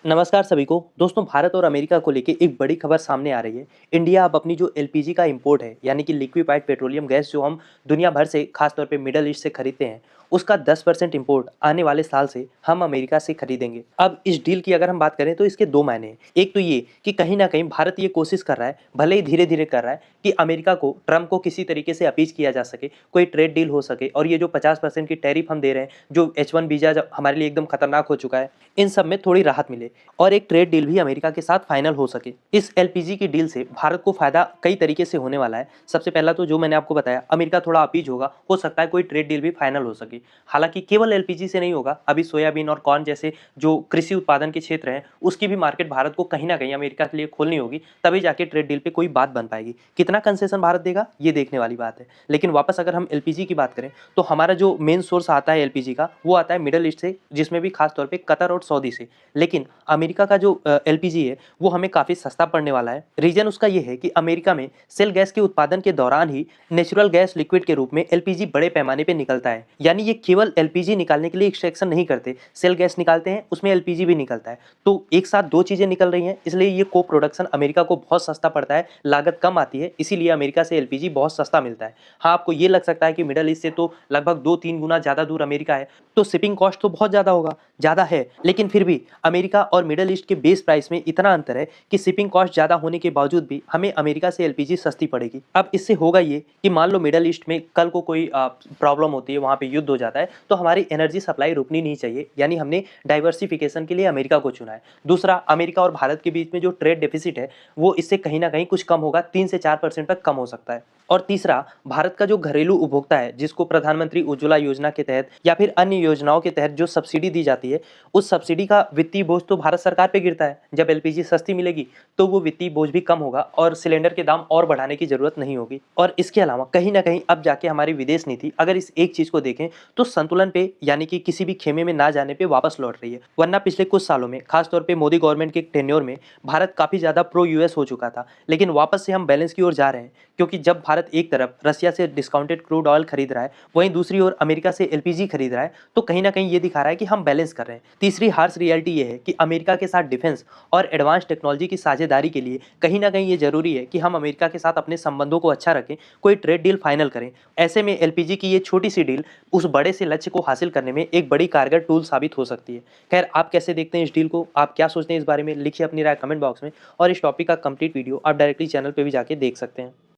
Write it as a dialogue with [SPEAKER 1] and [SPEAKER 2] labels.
[SPEAKER 1] नमस्कार सभी को। दोस्तों, भारत और अमेरिका को लेके एक बड़ी खबर सामने आ रही है। इंडिया अब अपनी जो एलपीजी का इंपोर्ट है, यानी कि लिक्विफाइड पेट्रोलियम गैस, जो हम दुनिया भर से खास तौर पे मिडल ईस्ट से खरीदते हैं, उसका 10% इंपोर्ट आने वाले साल से हम अमेरिका से खरीदेंगे। अब इस डील की अगर हम बात करें तो इसके दो मायने हैं। एक तो ये कि कहीं ना कहीं भारत ये कोशिश कर रहा है, भले ही धीरे धीरे कर रहा है, कि अमेरिका को, ट्रम्प को किसी तरीके से अपीज किया जा सके, कोई ट्रेड डील हो सके, और ये जो 50% की टैरिफ हम दे रहे हैं, जो H1 वीजा हमारे लिए एकदम खतरनाक हो चुका है, इन सब में थोड़ी राहत मिले और एक ट्रेड डील भी अमेरिका के साथ फाइनल हो सके। इस एलपीजी की डील से भारत को फायदा कई तरीके से होने वाला है। सबसे पहला तो जो मैंने आपको बताया, अमेरिका थोड़ा अपीज होगा, हो सकता है कोई ट्रेड डील भी फाइनल हो सके। हालांकि केवल एलपीजी से नहीं होगा, अभी सोयाबीन और कॉर्न जैसे जो कृषि उत्पादन के क्षेत्र हैं, उसकी भी मार्केट भारत को कहीं ना कहीं अमेरिका के लिए खोलनी होगी, तभी जाके ट्रेड डील पे कोई बात बन पाएगी। कितना कंसेशन भारत देगा ये देखने वाली बात है। लेकिन वापस अगर हम एलपीजी की बात करें तो हमारा जो मेन सोर्स आता है एलपीजी का, वो आता है मिडल ईस्ट से, जिसमें भी खास तौर पे कतर और सऊदी से। लेकिन अमेरिका का जो एलपीजी है वो हमें काफ़ी सस्ता पड़ने वाला है। रीजन उसका ये है कि अमेरिका में सेल गैस के उत्पादन के दौरान ही नेचुरल गैस लिक्विड के रूप में एलपीजी बड़े पैमाने पे निकलता है। यानी ये केवल एलपीजी निकालने के लिए एक्सट्रैक्शन नहीं करते, सेल गैस निकालते हैं, उसमें एलपीजी भी निकलता है। तो एक साथ दो चीज़ें निकल रही हैं, इसलिए ये को प्रोडक्शन अमेरिका को बहुत सस्ता पड़ता है, लागत कम आती है, इसीलिए अमेरिका से एलपीजी बहुत सस्ता मिलता है। हाँ, आपको ये लग सकता है कि मिडल ईस्ट से तो लगभग 2-3 गुना ज़्यादा दूर अमेरिका है, तो शिपिंग कॉस्ट तो बहुत ज़्यादा होगा, ज़्यादा है। लेकिन फिर भी अमेरिका और मिडल ईस्ट के बेस प्राइस में इतना अंतर है कि शिपिंग कॉस्ट ज़्यादा होने के बावजूद भी हमें अमेरिका से एलपीजी सस्ती पड़ेगी। अब इससे होगा ये कि मान लो मिडल ईस्ट में कल को कोई प्रॉब्लम होती है, वहाँ पे युद्ध हो जाता है, तो हमारी एनर्जी सप्लाई रुकनी नहीं चाहिए। यानी हमने डाइवर्सिफिकेशन के लिए अमेरिका को चुना है। दूसरा, अमेरिका और भारत के बीच में जो ट्रेड डेफिसिट है, वो इससे कहीं ना कहीं कुछ कम होगा, 3 से 4% तक कम हो सकता है। और तीसरा, भारत का जो घरेलू उपभोक्ता है, जिसको प्रधानमंत्री उज्ज्वला योजना के तहत या फिर अन्य योजनाओं के तहत जो सब्सिडी दी जाती है, उस सब्सिडी का वित्तीय बोझ तो भारत सरकार पे गिरता है। जब एलपीजी सस्ती मिलेगी तो वो वित्तीय बोझ भी कम होगा और सिलेंडर के दाम और बढ़ाने की जरूरत नहीं होगी। और इसके अलावा कहीं ना कहीं अब जाके हमारी विदेश नीति अगर इस एक चीज को देखें तो संतुलन पे, यानी कि किसी भी खेमे में ना जाने पे वापस लौट रही है। वरना पिछले कुछ सालों में, खासतौर पे मोदी गवर्नमेंट के टेन्योर में, भारत काफी ज्यादा प्रो यूएस हो चुका था। लेकिन वापस से हम बैलेंस की ओर जा रहे हैं, क्योंकि जब भारत एक तरफ रसिया से डिस्काउंटेड क्रूड ऑयल खरीद रहा है, वहीं दूसरी ओर अमेरिका से एलपीजी खरीद रहा है, तो कहीं ना कहीं ये दिखा रहा है कि हम बैलेंस कर रहे हैं। तीसरी हार्श रियलिटी ये है कि अमेरिका के साथ डिफेंस और एडवांस टेक्नोलॉजी की साझेदारी के लिए कहीं ना कहीं ये जरूरी है कि हम अमेरिका के साथ अपने संबंधों को अच्छा रखें, कोई ट्रेड डील फाइनल करें। ऐसे में एलपीजी की ये छोटी सी डील उस बड़े से लक्ष्य को हासिल करने में एक बड़ी कारगर टूल साबित हो सकती है। खैर, आप कैसे देखते हैं इस डील को? आप क्या सोचते हैं इस बारे में? लिखिए अपनी राय कमेंट बॉक्स में। और इस टॉपिक का कंप्लीट वीडियो आप डायरेक्टली चैनल पर भी जाके देख सकते हैं।